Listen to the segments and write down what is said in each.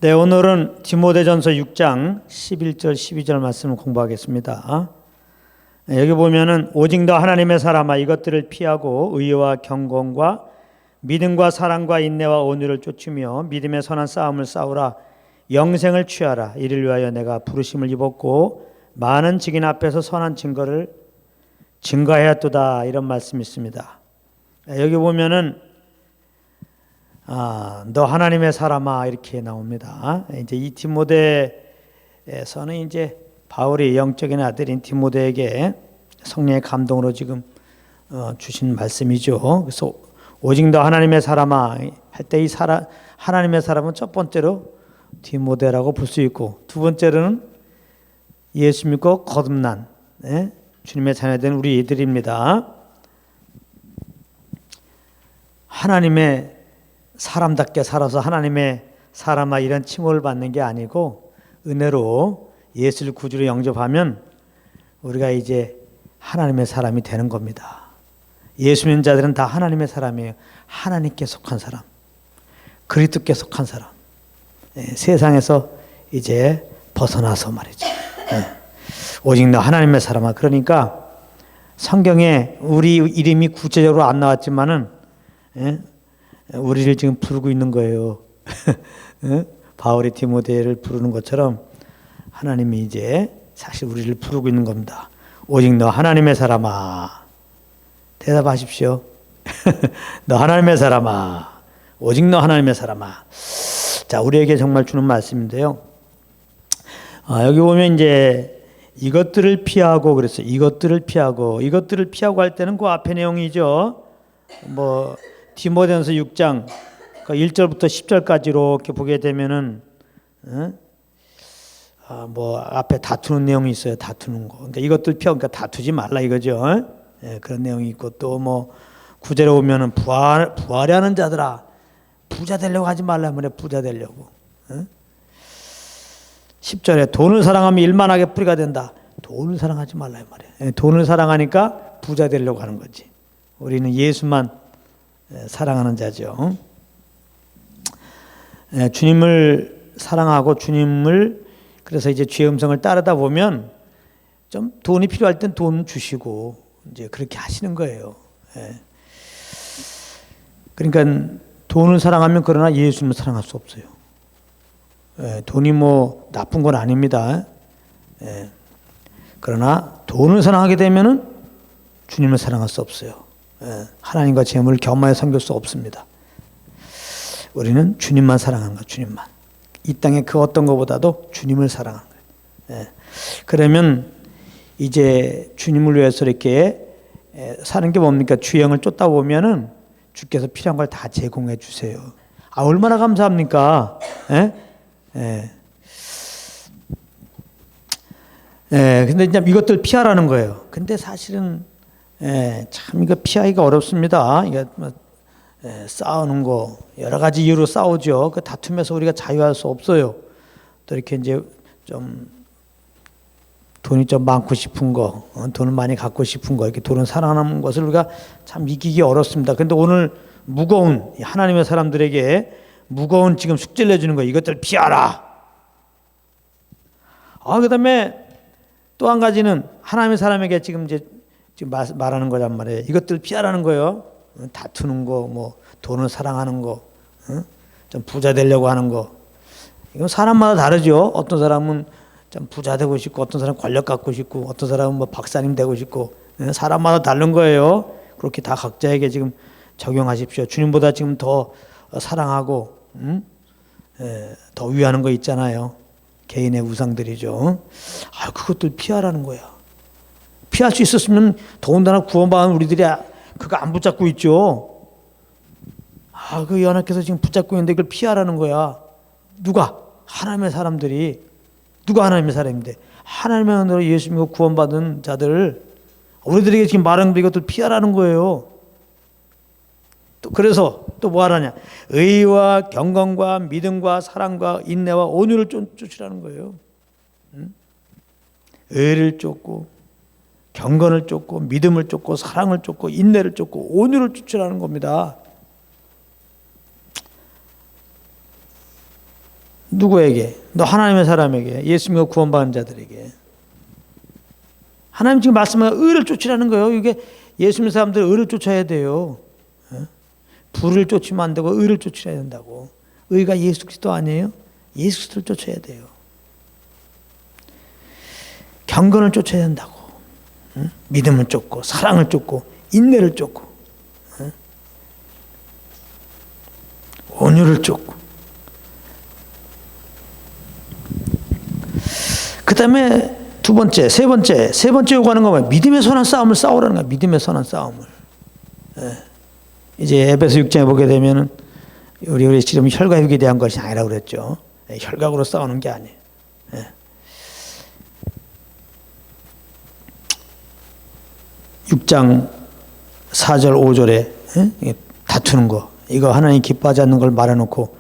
네, 오늘은 디모데전서 6장 11절 12절 말씀을 공부하겠습니다. 여기 보면은 오직 너 하나님의 사람아 이것들을 피하고 의와 경건과 믿음과 사랑과 인내와 온유를 쫓으며 믿음의 선한 싸움을 싸우라. 영생을 취하라. 이를 위하여 내가 부르심을 입었고 많은 증인 앞에서 선한 증거를 증거하였도다. 이런 말씀이 있습니다. 여기 보면은 너 하나님의 사람아 이렇게 나옵니다. 이제 이 디모데에서는 이제 바울이 영적인 아들인 디모데에게 성령의 감동으로 지금 주신 말씀이죠. 그래서 오직 너 하나님의 사람아 할 때 이 하나님의 사람은 첫 번째로 디모데라고 볼 수 있고 두 번째로는 예수 믿고 거듭난 주님의 자녀된 우리 이들입니다. 하나님의 사람답게 살아서 하나님의 사람아 이런 칭호를 받는 게 아니고 은혜로 예수를 구주로 영접하면 우리가 이제 하나님의 사람이 되는 겁니다. 예수 믿는 자들은 다 하나님의 사람이에요. 하나님께 속한 사람, 그리스도께 속한 사람. 세상에서 이제 벗어나서 말이죠. 오직 너 하나님의 사람아. 그러니까 성경에 우리 이름이 구체적으로 안 나왔지만은 우리를 지금 부르고 있는 거예요. 바울이 디모데를 부르는 것처럼 하나님이 이제 사실 우리를 부르고 있는 겁니다. 오직 너 하나님의 사람아. 대답하십시오. 너 하나님의 사람아. 오직 너 하나님의 사람아. 자, 우리에게 정말 주는 말씀인데요. 여기 보면 이제 이것들을 피하고 그랬어요. 이것들을 피하고 할 때는 그 앞에 내용이죠. 디모데전서 6장 1절부터 10절까지 이렇게 보게 되면은 앞에 다투는 내용이 있어요. 다투는 거. 그러니까 이것들 피하고 그러니까 다투지 말라 이거죠. 그런 내용이 있고 또 9절에 오면은 부하려는 자들아 부자 되려고 하지 말라 말이야. 부자 되려고. 10절에 돈을 사랑하면 일만하게 뿌리가 된다. 돈을 사랑하지 말라 말이야. 돈을 사랑하니까 부자 되려고 하는 거지. 우리는 예수만 사랑하는 자죠. 주님을 사랑하고 주님을 그래서 이제 주의 음성을 따르다 보면 좀 돈이 필요할 땐 돈 주시고 이제 그렇게 하시는 거예요. 그러니까 돈을 사랑하면 그러나 예수님을 사랑할 수 없어요. 돈이 나쁜 건 아닙니다. 그러나 돈을 사랑하게 되면은 주님을 사랑할 수 없어요. 하나님과 재물을 겸하여 섬길 수 없습니다. 우리는 주님만 사랑하는 거예요. 주님만. 이 땅의 그 어떤 것보다도 주님을 사랑하는 거예요. 그러면 이제 주님을 위해서 이렇게 사는 게 뭡니까? 주영을 쫓다 보면은 주께서 필요한 걸 다 제공해 주세요. 얼마나 감사합니까? 근데 이제 이것들 피하라는 거예요. 근데 사실은 참 이거 피하기가 어렵습니다. 이거 싸우는 거 여러 가지 이유로 싸우죠. 그 다툼에서 우리가 자유할 수 없어요. 또 이렇게 이제 좀 돈이 좀 많고 싶은 거, 돈을 많이 갖고 싶은 거, 이렇게 돈을 사랑하는 것을 우리가 참 이기기 어렵습니다. 근데 오늘 무거운 하나님의 사람들에게 무거운 지금 숙제를 내주는 거예요. 이것들 피하라. 그다음에 또 한 가지는 하나님의 사람에게 지금 말하는 거란 말이에요. 이것들 피하라는 거예요. 다투는 거, 돈을 사랑하는 거, 좀 부자 되려고 하는 거. 이건 사람마다 다르죠. 어떤 사람은 좀 부자 되고 싶고, 어떤 사람은 권력 갖고 싶고, 어떤 사람은 박사님 되고 싶고, 사람마다 다른 거예요. 그렇게 다 각자에게 지금 적용하십시오. 주님보다 지금 더 사랑하고, 더 위하는 거 있잖아요. 개인의 우상들이죠. 그것들 피하라는 거야. 피할 수 있었으면 더군다나 구원받은 우리들이 그거 안 붙잡고 있죠. 그 연합께서 지금 붙잡고 있는데 이걸 피하라는 거야. 누가? 하나님의 사람들이. 누가 하나님의 사람인데? 하나님의 은혜로 예수 믿고 구원받은 자들 우리들에게 지금 말하는 이것들 피하라는 거예요. 또 그래서 또 뭐 하라냐? 의와 경건과 믿음과 사랑과 인내와 온유를 쫓으라는 거예요. 의를 쫓고 경건을 쫓고 믿음을 쫓고 사랑을 쫓고 인내를 쫓고 온유를 쫓으라는 겁니다. 누구에게? 너 하나님의 사람에게, 예수 믿고 구원받은 자들에게. 하나님 지금 말씀하는 의를 쫓으라는 거예요. 이게 예수 믿는 사람들 의를 쫓아야 돼요. 불을 쫓으면 안 되고 의를 쫓아야 된다고. 의가 예수 그리스도 아니에요? 예수 그리스도를 쫓아야 돼요. 경건을 쫓아야 된다고. 믿음을 쫓고 사랑을 쫓고 인내를 쫓고 온유를 쫓고. 그 다음에 세 번째 요구하는 건 뭐예요? 믿음의 선한 싸움을 싸우라는 거야. 믿음의 선한 싸움을. 이제 에베소 6장에 보게 되면은 우리 지금 혈과육에 대한 것이 아니라고 그랬죠. 혈각으로 싸우는 게 아니에요. 6장 4절 5절에 다투는 거, 이거 하나님 기뻐하지 않는 걸 말해놓고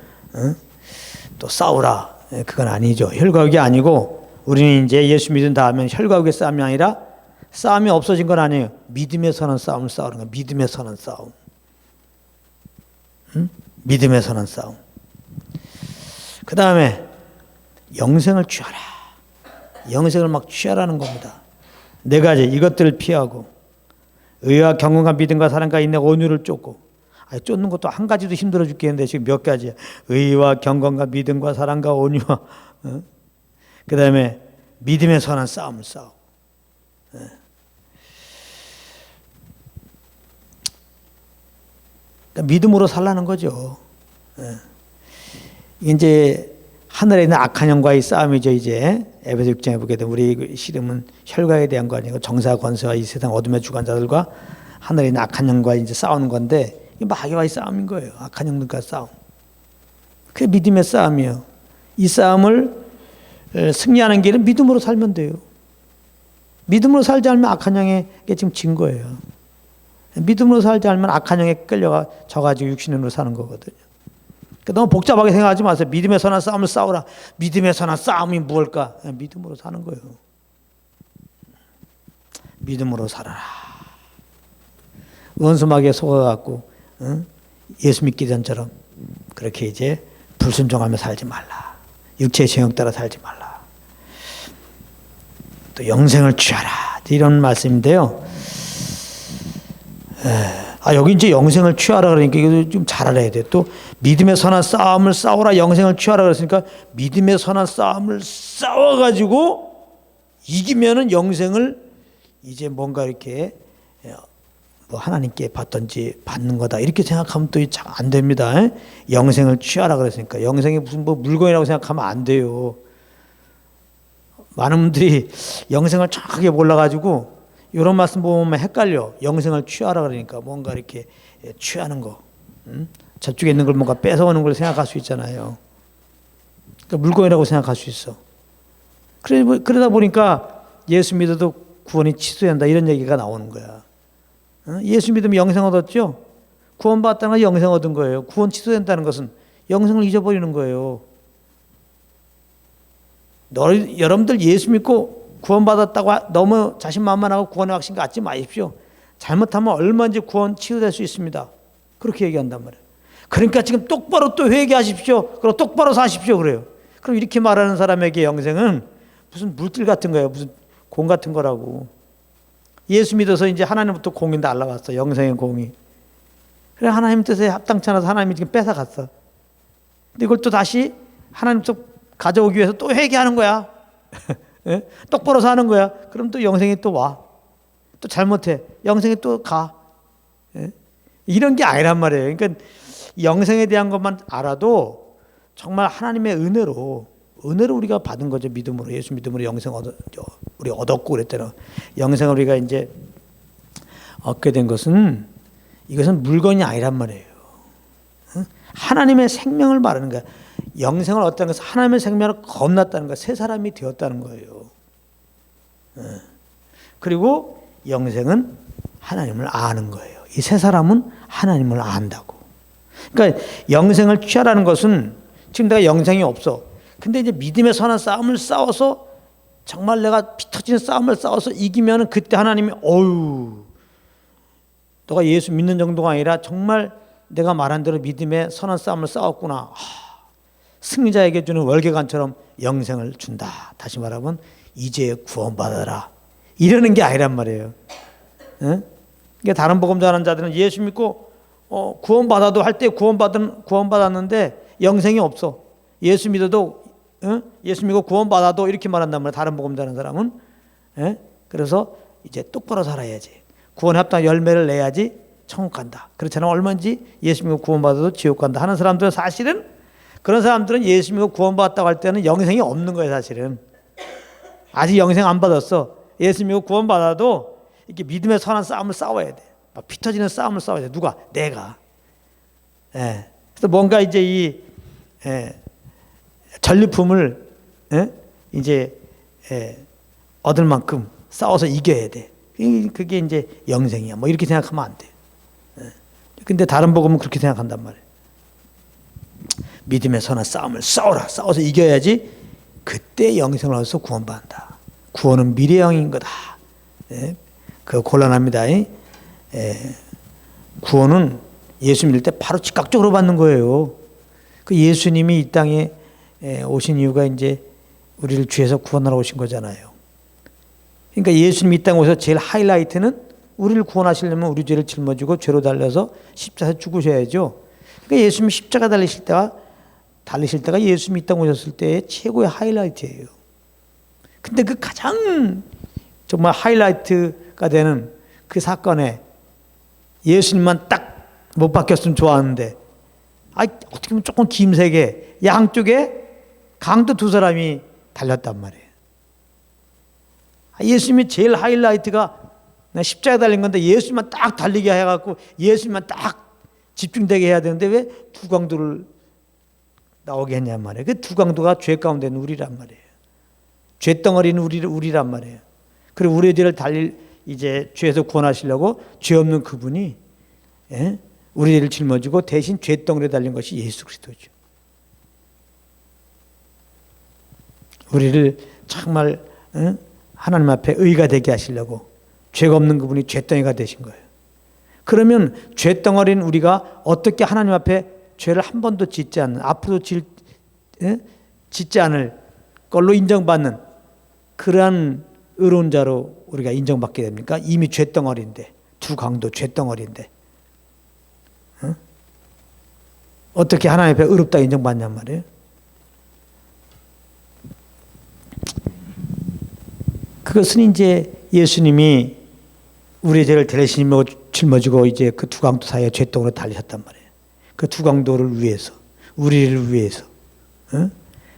또 싸우라, 그건 아니죠. 혈과육이 아니고 우리는 이제 예수 믿은 다음에 혈과육의 싸움이 아니라 싸움이 없어진 건 아니에요. 믿음의 선한 싸움을 싸우는 거예요. 믿음의 선한 싸움. 믿음의 선한 싸움. 그 다음에 영생을 취하라. 영생을 막 취하라는 겁니다. 네 가지 이것들을 피하고 의와 경건과 믿음과 사랑과 인내와 온유를 쫓고. 쫓는 것도 한 가지도 힘들어 죽겠는데 지금 몇 가지야. 의와 경건과 믿음과 사랑과 온유와 그 다음에 믿음의 선한 싸움을 싸우고. 그러니까 믿음으로 살라는 거죠. 이제 하늘에 있는 악한 영과의 싸움이죠. 이제 에베소 6장에 보게 되면 우리 시름은 혈과에 대한 거 아니고 정사 권세와 이 세상 어둠의 주관자들과 하늘에 있는 악한 영과 이제 싸우는 건데 이게 마귀와의 싸움인 거예요. 악한 영들과 싸움. 그게 믿음의 싸움이에요. 이 싸움을 승리하는 길은 믿음으로 살면 돼요. 믿음으로 살지 않으면 악한 영에게 지금 진 거예요. 믿음으로 살지 않으면 악한 영에 끌려가 져가지고 육신으로 사는 거거든요. 그러니까 너무 복잡하게 생각하지 마세요. 믿음의 선한 싸움을 싸우라. 믿음의 선한 싸움이 무엇일까? 믿음으로 사는 거예요. 믿음으로 살아라. 원수마귀에 속아갖고 예수 믿기 전처럼 그렇게 이제 불순종하며 살지 말라. 육체의 정욕 따라 살지 말라. 또 영생을 취하라. 이런 말씀인데요. 여기 이제 영생을 취하라 그러니까 이거 좀 잘 알아야 돼. 또 믿음의 선한 싸움을 싸우라, 영생을 취하라 그랬으니까 믿음의 선한 싸움을 싸워가지고 이기면은 영생을 이제 뭔가 이렇게 뭐 하나님께 받든지 받는 거다 이렇게 생각하면 또 안 됩니다. 영생을 취하라 그랬으니까 영생이 무슨 뭐 물건이라고 생각하면 안 돼요. 많은 분들이 영생을 정확하게 몰라가지고 이런 말씀 보면 헷갈려. 영생을 취하라 그러니까 뭔가 이렇게 취하는 거, 저쪽에 있는 걸 뭔가 뺏어오는 걸 생각할 수 있잖아요. 그러니까 물건이라고 생각할 수 있어. 그러다 보니까 예수 믿어도 구원이 취소된다 이런 얘기가 나오는 거야. 예수 믿으면 영생 얻었죠? 구원받았다는 건 영생 얻은 거예요. 구원 취소된다는 것은 영생을 잊어버리는 거예요. 여러분들 예수 믿고 구원받았다고 너무 자신만만하고 구원의 확신 갖지 마십시오. 잘못하면 얼마든지 구원 취소될 수 있습니다. 그렇게 얘기한단 말이에요. 그러니까 지금 똑바로 또 회개하십시오. 그리고 똑바로 사십시오. 그래요. 그럼 이렇게 말하는 사람에게 영생은 무슨 물질 같은 거예요. 무슨 공 같은 거라고. 예수 믿어서 이제 하나님부터 공이 날라왔어. 영생의 공이. 그래 하나님 뜻에 합당치 않아서 하나님이 지금 뺏어갔어. 근데 이걸 또 다시 하나님부터 가져오기 위해서 또 회개하는 거야. 예? 똑바로 사는 거야. 그럼 또 영생이 또 와. 또 잘못해. 영생이 또 가. 예? 이런 게 아니란 말이에요. 그러니까 영생에 대한 것만 알아도 정말 하나님의 은혜로 우리가 받은 거죠. 믿음으로. 예수 믿음으로 영생 우리 얻었고 그랬잖아요. 영생을 우리가 이제 얻게 된 것은 이것은 물건이 아니란 말이에요. 하나님의 생명을 말하는 거야. 영생을 얻다는 것은 하나님의 생명을 겁났다는 거야. 새 사람이 되었다는 거예요. 그리고 영생은 하나님을 아는 거예요. 이 새 사람은 하나님을 안다고. 그러니까 영생을 취하라는 것은 지금 내가 영생이 없어. 근데 이제 믿음의 선한 싸움을 싸워서 정말 내가 피 터지는 싸움을 싸워서 이기면은 그때 하나님이 너가 예수 믿는 정도가 아니라 정말 내가 말한 대로 믿음의 선한 싸움을 싸웠구나. 승리자에게 주는 월계관처럼 영생을 준다. 다시 말하면 이제 구원받아라. 이러는 게 아니란 말이에요. 응? 그러니까 다른 복음 전하는 자들은 예수 믿고 구원받아도 할 때 구원받았는데 영생이 없어. 예수 믿어도 예수 믿고 구원받아도 이렇게 말한단 말이에요. 다른 복음 전하는 사람은. 그래서 이제 똑바로 살아야지. 구원에 합당한 열매를 내야지 천국 간다. 그렇잖아. 얼마인지 예수 믿고 구원받아도 지옥 간다 하는 사람들은 사실은 그런 사람들은 예수 믿고 구원받았다고 할 때는 영생이 없는 거예요. 사실은 아직 영생 안 받았어. 예수 믿고 구원받아도 이렇게 믿음의 선한 싸움을 싸워야 돼. 막 피 터지는 싸움을 싸워야 돼. 누가? 내가. 그래서 뭔가 이제 이 전리품을 이제 얻을 만큼 싸워서 이겨야 돼. 그게 이제 영생이야. 뭐 이렇게 생각하면 안 돼. 근데 다른 복음은 그렇게 생각한단 말이에요. 믿음의 선한 싸움을 싸워라. 싸워서 이겨야지 그때 영생을 얻어서 구원받는다. 구원은 미래형인 거다. 그거 곤란합니다. 구원은 예수 믿을 때 바로 즉각적으로 받는 거예요. 그 예수님이 이 땅에 오신 이유가 이제 우리를 죄에서 구원하러 오신 거잖아요. 그러니까 예수님이 이 땅에 오셔서 제일 하이라이트는 우리를 구원하시려면 우리 죄를 짊어지고 죄로 달려서 십자가에 죽으셔야죠. 그러니까 예수님이 십자가 달리실 때가 예수님이 이 땅에 오셨을 때의 최고의 하이라이트예요. 근데 그 가장 정말 하이라이트가 되는 그 사건에 예수님만 딱 못 박혔으면 좋았는데 어떻게 보면 조금 김세게 양쪽에 강도 두 사람이 달렸단 말이에요. 예수님이 제일 하이라이트가 십자가에 달린 건데 예수님만 딱 달리게 해갖고 예수님만 딱 집중되게 해야 되는데 왜 두 강도를 나오게 했냔 말이에요. 그 두 강도가 죄 가운데 있는 우리란 말이에요. 죄덩어리는 우리란 말이에요. 그리고 우리의 죄를 이제 죄에서 구원하시려고 죄 없는 그분이 우리 죄를 짊어지고 대신 죄덩어리에 달린 것이 예수 그리스도죠. 우리를 정말 하나님 앞에 의가 되게 하시려고 죄가 없는 그분이 죄덩이가 되신 거예요. 그러면 죄덩어리는 우리가 어떻게 하나님 앞에 죄를 한 번도 짓지 않는, 앞으로 짓지 않을 걸로 인정받는 그러한 의로운 자로 우리가 인정받게 됩니까? 이미 죄덩어리인데, 두 강도 죄덩어리인데 어떻게 하나님 앞에 의롭다 인정받냔 말이에요. 그것은 이제 예수님이 우리의 죄를 대신 짊어지고 이제 그 두 강도 사이에 죄덩으로 달리셨단 말이에요. 그 두 강도를 위해서, 우리를 위해서.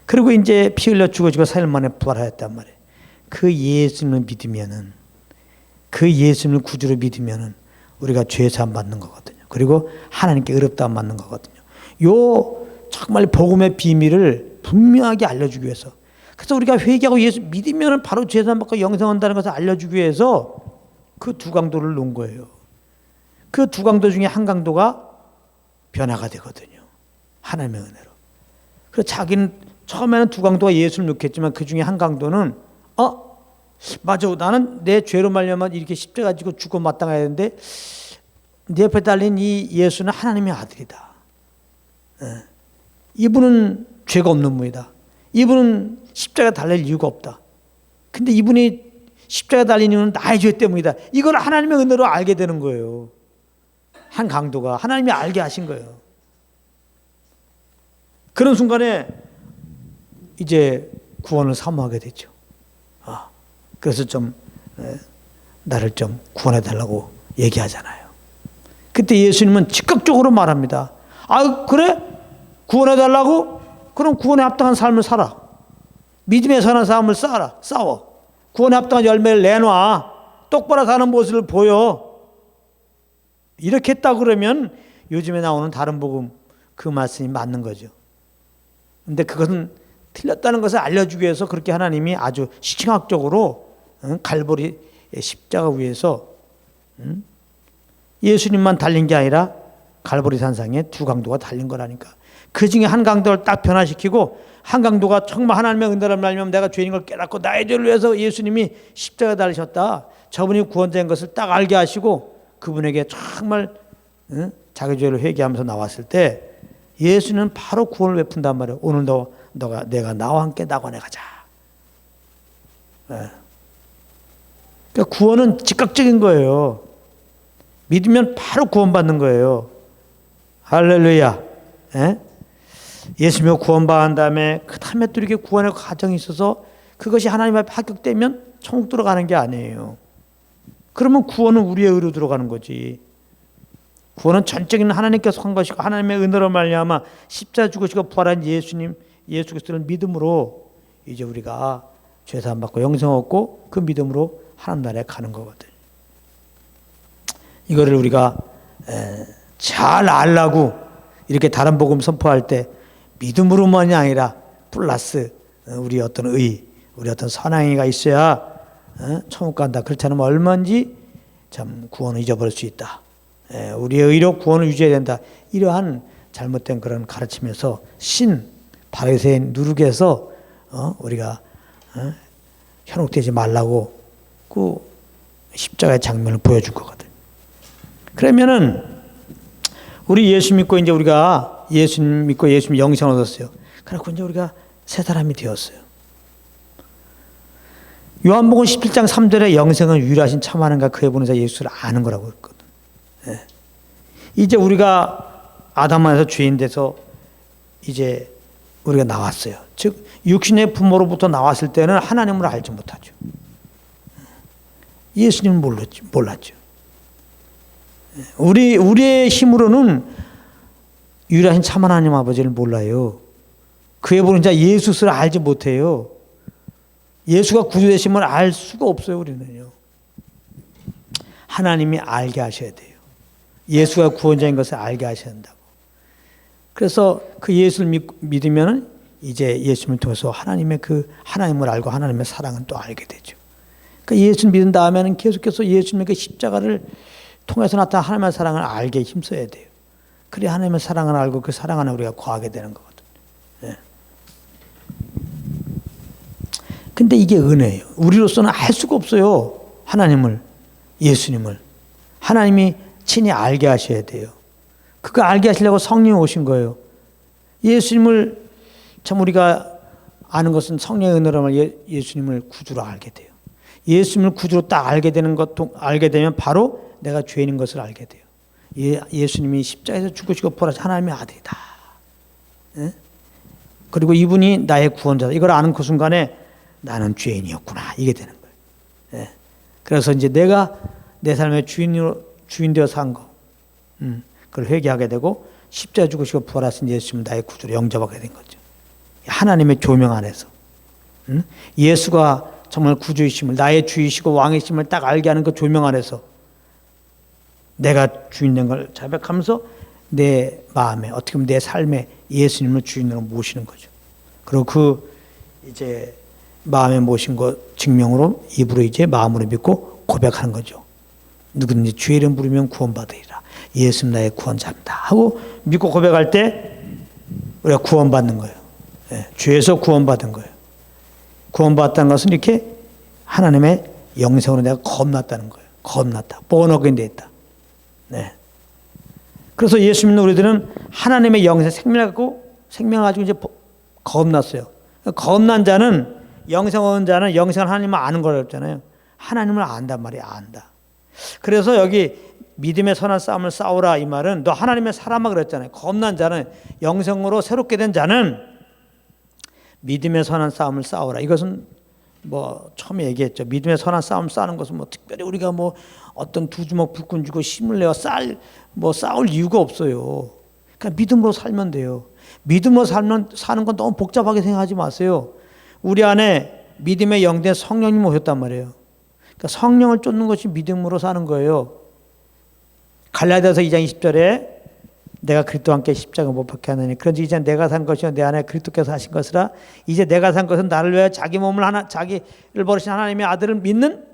그리고 이제 피 흘려 죽어지고 4일 만에 부활하였단 말이에요. 그 예수님을 믿으면은, 그 예수님을 구주로 믿으면은 우리가 죄 사함 받는 거거든요. 그리고 하나님께 의롭다함 받는 거거든요. 요 정말 복음의 비밀을 분명하게 알려주기 위해서. 그래서 우리가 회개하고 예수 믿으면 바로 죄 사함 받고 영생한다는 것을 알려주기 위해서 그 두 강도를 놓은 거예요. 그 두 강도 중에 한 강도가 변화가 되거든요. 하나님의 은혜로. 그래서 자기는 처음에는 두 강도가 예수를 놓겠지만 그 중에 한 강도는 맞아, 나는 내 죄로 말미암아 이렇게 십자가 지고 죽고 마땅해야 되는데 내 옆에 달린 이 예수는 하나님의 아들이다. 이분은 죄가 없는 분이다. 이분은 십자가 달릴 이유가 없다. 근데 이분이 십자가 달린 이유는 나의 죄 때문이다. 이걸 하나님의 은혜로 알게 되는 거예요. 한 강도가 하나님이 알게 하신 거예요. 그런 순간에 이제 구원을 사모하게 되죠. 그래서 나를 좀 구원해 달라고 얘기하잖아요. 그때 예수님은 즉각적으로 말합니다. 그래? 구원해 달라고? 그럼 구원에 합당한 삶을 살아. 믿음의 선한 싸움을 싸워. 구원에 합당한 열매를 내놔. 똑바로 사는 모습을 보여. 이렇게 했다 그러면 요즘에 나오는 다른 복음 그 말씀이 맞는 거죠. 근데 그것은 틀렸다는 것을 알려주기 위해서 그렇게 하나님이 아주 시청학적으로 갈보리 십자가 위에서 예수님만 달린 게 아니라 갈보리 산상에 두 강도가 달린 거라니까. 그 중에 한 강도를 딱 변화시키고 한 강도가 정말 하나님의 은혜를 말미암아 내가 죄인 걸 깨닫고 나의 죄를 위해서 예수님이 십자가에 달리셨다. 저분이 구원자인 것을 딱 알게 하시고 그분에게 정말 자기 죄를 회개하면서 나왔을 때 예수는 바로 구원을 베푼단 말이에요. 오늘 내가 나와 함께 낙원에 가자. 예. 그러니까 구원은 즉각적인 거예요. 믿으면 바로 구원받는 거예요. 할렐루야. 예? 예수 믿고 구원받은 다음에 그 다음에 또 이렇게 구원의 과정이 있어서 그것이 하나님 앞에 합격되면 천국 들어가는 게 아니에요. 그러면 구원은 우리의 의로 들어가는 거지. 구원은 전적인 하나님께서 한 것이고 하나님의 은혜로 말미암아 십자가 죽으시고 부활한 예수 그리스도를 믿음으로 이제 우리가 죄 사함 받고 영생 얻고 그 믿음으로 하나님 나라에 가는 거거든. 이거를 우리가 잘 알라고 이렇게 다른 복음 선포할 때 믿음으로만이 아니라 플러스 우리 어떤 우리 어떤 선행이가 있어야 천국 간다. 그렇지 않으면 얼마인지 참 구원을 잊어버릴 수 있다. 우리의 의로 구원을 유지해야 된다. 이러한 잘못된 그런 가르침에서 바리새인 누룩에서 우리가 현혹되지 말라고 그 십자가의 장면을 보여준 거거든. 그러면은 우리 예수 믿고 이제 우리가 예수 믿고 영생을 얻었어요. 그래서 이제 우리가 새 사람이 되었어요. 요한복음 17장 3절에 영생은 유일하신 참 하나님과 그의 보낸 자 예수를 아는 거라고 했거든. 예. 이제 우리가 아담 안에서 죄인 돼서 이제 우리가 나왔어요. 즉 육신의 부모로부터 나왔을 때는 하나님을 알지 못하죠. 예수님은 몰랐죠. 우리의 힘으로는 유일하신 참 하나님 아버지를 몰라요. 그의 보낸 자 예수를 알지 못해요. 예수가 구주되심을 알 수가 없어요. 우리는요. 하나님이 알게 하셔야 돼요. 예수가 구원자인 것을 알게 하셔야 한다고. 그래서 그 예수를 믿으면 이제 예수님을 통해서 하나님을 알고 하나님의 사랑은 또 알게 되죠. 그러니까 예수를 믿은 다음에는 계속해서 예수님의 그 십자가를 통해서 나타난 하나님의 사랑을 알게 힘써야 돼요. 그래야 하나님의 사랑을 알고 그 사랑 안에 우리가 거하게 되는 거거든요. 예. 근데 이게 은혜예요. 우리로서는 알 수가 없어요. 하나님을, 예수님을. 하나님이 친히 알게 하셔야 돼요. 그거 알게 하시려고 성령이 오신 거예요. 예수님을 참 우리가 아는 것은 성령의 은혜라면 예수님을 구주로 알게 돼요. 예수님을 구주로 딱 알게 되면 바로 내가 죄인인 것을 알게 돼요. 예수님이 십자가에서 죽으시고 부활하신 하나님의 아들이다. 예? 그리고 이분이 나의 구원자다. 이걸 아는 그 순간에 나는 죄인이었구나. 이게 되는 거예요. 예. 그래서 이제 내가 내 삶의 주인 되어 산 거, 그걸 회개하게 되고 십자가에 죽으시고 부활하신 예수님을 나의 구주로 영접하게 된 거죠. 하나님의 조명 안에서 예수가 정말 구주이심을, 나의 주이시고 왕이심을 딱 알게 하는 그 조명 안에서 내가 주인된 걸 자백하면서 내 마음에, 어떻게 보면 내 삶에 예수님을 주인으로 모시는 거죠. 그리고 이제 마음에 모신 것 증명으로 입으로 이제 마음으로 믿고 고백하는 거죠. 누구든지 주의 이름 부르면 구원받으리라. 예수님 나의 구원자입니다. 하고 믿고 고백할 때 우리가 구원받는 거예요. 예, 죄에서 구원받은 거예요. 구원받았다는 것은 이렇게 하나님의 영생으로 내가 거듭났다는 거예요. 거듭났다. born 됐다. 네. 그래서 예수 믿는 우리들은 하나님의 영생 생명을 가지고 이제 거듭났어요. 거듭난 자는 영생 얻은 자는 영생을 하나님을 아는 거라고 했잖아요. 하나님을 안단 말이야. 안다. 그래서 여기 믿음의 선한 싸움을 싸우라 이 말은 너 하나님의 사람아 그랬잖아요. 거듭난 자는 영생으로 새롭게 된 자는 믿음의 선한 싸움을 싸우라. 이것은 뭐 처음에 얘기했죠. 믿음의 선한 싸움 싸우는 것은 뭐 특별히 우리가 뭐 어떤 두 주먹 불끈 쥐고 힘을 내어 싸울 이유가 없어요. 그러니까 믿음으로 살면 돼요. 믿음으로 사는 건 너무 복잡하게 생각하지 마세요. 우리 안에 믿음의 영된 성령님 오셨단 말이에요. 그러니까 성령을 쫓는 것이 믿음으로 사는 거예요. 갈라디아서 2장 20절에 내가 그리스도와 함께 십자가 못 박혀 하느니 그런지 이제 내가 산 것이요 내 안에 그리스도께서 하신 것이라. 이제 내가 산 것은 나를 위하여 자기 몸을 자기를 버리신 하나님의 아들을 믿는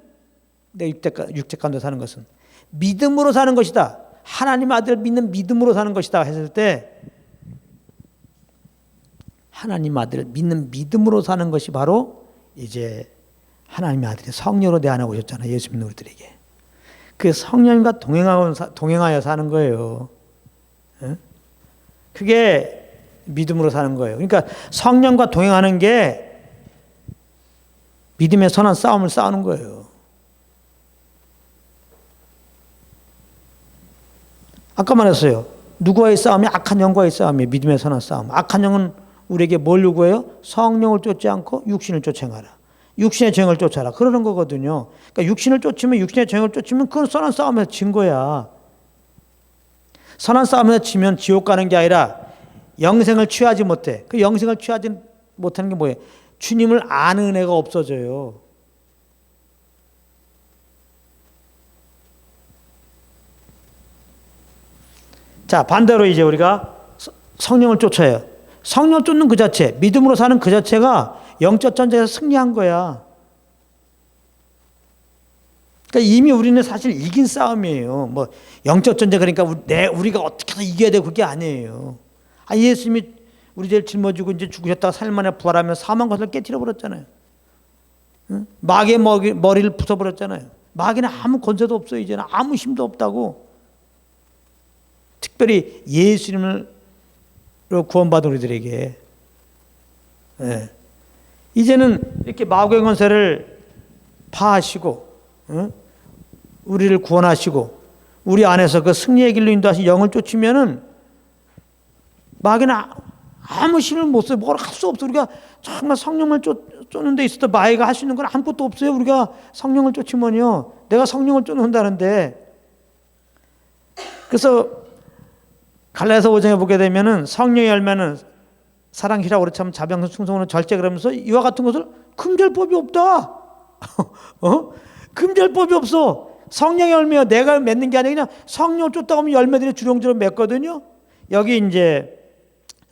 내 육체 가운데 사는 것은 믿음으로 사는 것이다. 하나님 아들을 믿는 믿음으로 사는 것이다 했을 때 하나님 아들을 믿는 믿음으로 사는 것이 바로 이제 하나님의 아들이 성령으로 내 안에 오셨잖아요. 예수 믿는 우리들에게. 그 성령님과 동행하여 사는 거예요. 예? 그게 믿음으로 사는 거예요. 그러니까 성령과 동행하는 게 믿음의 선한 싸움을 싸우는 거예요. 아까 말했어요. 누구와의 싸움이? 악한 영과의 싸움이에요. 믿음의 선한 싸움. 악한 영은 우리에게 뭘 요구해요? 성령을 쫓지 않고 육신을 쫓아가라. 육신의 정을 쫓아라. 그러는 거거든요. 그러니까 육신을 쫓으면, 육신의 정을 쫓으면 그건 선한 싸움에서 진 거야. 선한 싸움에서 지면 지옥 가는 게 아니라 영생을 취하지 못해. 그 영생을 취하지 못하는 게 뭐예요? 주님을 아는 은혜가 없어져요. 자, 반대로 이제 우리가 성령을 쫓아요. 성령을 쫓는 그 자체, 믿음으로 사는 그 자체가 영적 전쟁에서 승리한 거야. 그러니까 이미 우리는 사실 이긴 싸움이에요. 뭐 영적 전쟁 그러니까 우리가 어떻게 해서 이겨야 되고 그게 아니에요. 예수님이 우리 죄를 짊어지고 이제 죽으셨다가 3일 만에 부활하면 사망 것을 깨뜨려 버렸잖아요. 응? 마귀의 머리를 부숴버렸잖아요. 마귀는 아무 권세도 없어요. 이제는 아무 힘도 없다고. 특별히 예수님으로 구원받은 우리들에게. 네. 이제는 이렇게 마귀의 권세를 파하시고, 응? 우리를 구원하시고, 우리 안에서 그 승리의 길로 인도하신 영을 쫓으면은 마귀는 아무 힘을 못 써요. 뭘 할 수 없어. 우리가 정말 성령을 쫓는 데 있어도 마귀가 할 수 있는 건 아무것도 없어요. 우리가 성령을 쫓으면요. 내가 성령을 쫓는다는데. 그래서 갈라디아서 5장에 보게 되면은 성령의 열매는 사랑, 희락, 오래 참, 자비하고 충성은 절제 그러면서 이와 같은 것을 금지할 법이 없다. 금지할 법이 없어. 성령의 열매야. 내가 맺는 게 아니라 그냥 성령을 쫓다 보면 열매들이 주렁주렁 맺거든요. 여기 이제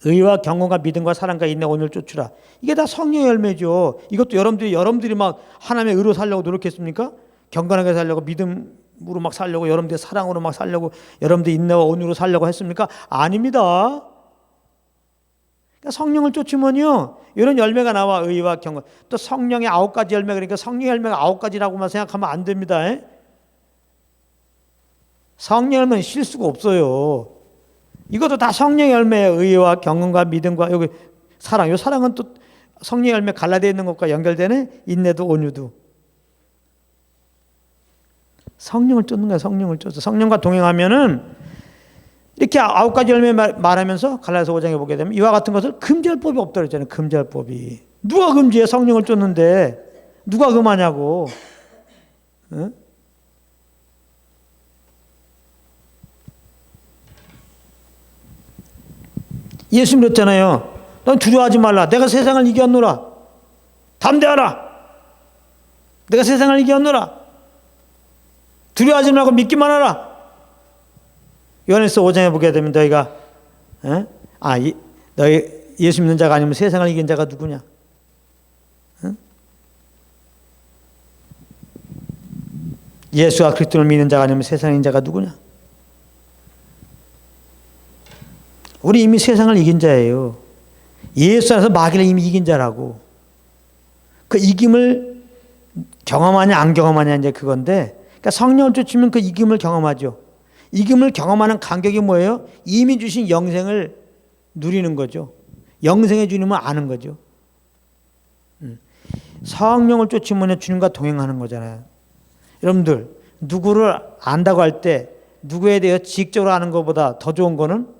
의와 경건과 믿음과 사랑과 인내 온유를 쫓으라. 이게 다 성령의 열매죠. 이것도 여러분들이 막 하나님의 의로 살려고 노력했습니까? 경건하게 살려고 믿음으로 막 살려고 여러분들이 사랑으로 막 살려고 여러분들이 인내와 온유로 살려고 했습니까? 아닙니다. 그러니까 성령을 쫓으면요 이런 열매가 나와. 의와 경건. 또 성령의 9가지 열매. 그러니까 성령의 열매가 9가지라고만 생각하면 안 됩니다. 성령 열매는 실수가 없어요. 이것도 다 성령의 열매예요. 의와 경건과 믿음과 여기 사랑. 이 사랑은 또 성령의 열매 갈라되어 있는 것과 연결되네. 인내도 온유도. 성령을 쫓는 거야. 성령을 쫓아. 성령과 동행하면은 이렇게 9가지 열매 말하면서 갈라디아서 5장에 보게 되면 이와 같은 것을 금지할 법이 없다 그랬잖아요. 금지할 법이. 누가 금지해? 성령을 쫓는데 누가 금하냐고. 응? 예수님 그랬잖아요. 넌 두려워하지 말라. 내가 세상을 이겼노라. 담대하라. 내가 세상을 이겼노라. 두려워하지 말고 믿기만 하라. 요한일서 5장에 보게 되면 너희가 너희 예수 믿는 자가 아니면 세상을 이긴 자가 누구냐? 예수와 그리스도를 믿는 자가 아니면 세상을 이긴 자가 누구냐? 우리 이미 세상을 이긴 자예요. 예수 안에서 마귀를 이미 이긴 자라고. 그 이김을 경험하냐 안 경험하냐 이제 그건데, 그러니까 성령을 쫓으면 그 이김을 경험하죠. 이김을 경험하는 간격이 뭐예요? 이미 주신 영생을 누리는 거죠. 영생의 주님을 아는 거죠. 성령을 쫓으면 주님과 동행하는 거잖아요. 여러분들 누구를 안다고 할 때 누구에 대해 지식적으로 아는 것보다 더 좋은 거는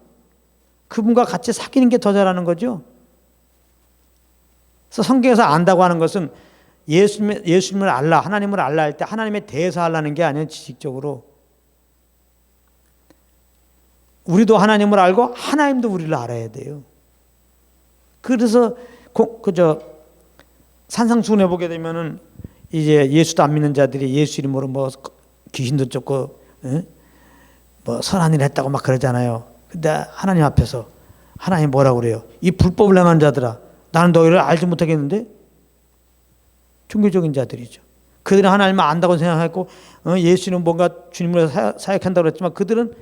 그분과 같이 사귀는 게 더 잘하는 거죠. 그래서 성경에서 안다고 하는 것은 예수님을 알라, 하나님을 알라 할 때 하나님에 대해서 알라는 게 아니에요. 지식적으로. 우리도 하나님을 알고 하나님도 우리를 알아야 돼요. 그래서 산상수훈에 보게 되면은 이제 예수도 안 믿는 자들이 예수 이름으로 뭐 귀신도 쫓고 뭐 선한 일 했다고 막 그러잖아요. 근데 하나님 앞에서 하나님 뭐라고 그래요? 이 불법을 행한 자들아, 나는 너희를 알지 못하겠는데? 종교적인 자들이죠. 그들은 하나님을 안다고 생각했고 예수는 뭔가 주님으로 사역한다고 그랬지만 그들은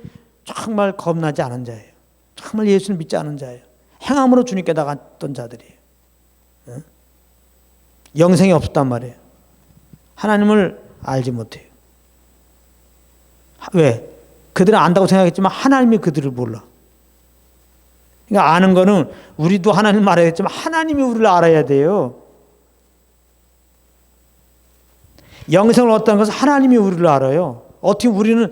정말 겁나지 않은 자예요. 정말 예수를 믿지 않은 자예요. 행함으로 주님께 나갔던 자들이에요. 영생이 없었단 말이에요. 하나님을 알지 못해요. 왜? 그들은 안다고 생각했지만 하나님이 그들을 몰라. 그러니까 아는 거는 우리도 하나님을 알아야겠지만 하나님이 우리를 알아야 돼요. 영생을 얻다는 것은 하나님이 우리를 알아요. 어떻게 우리는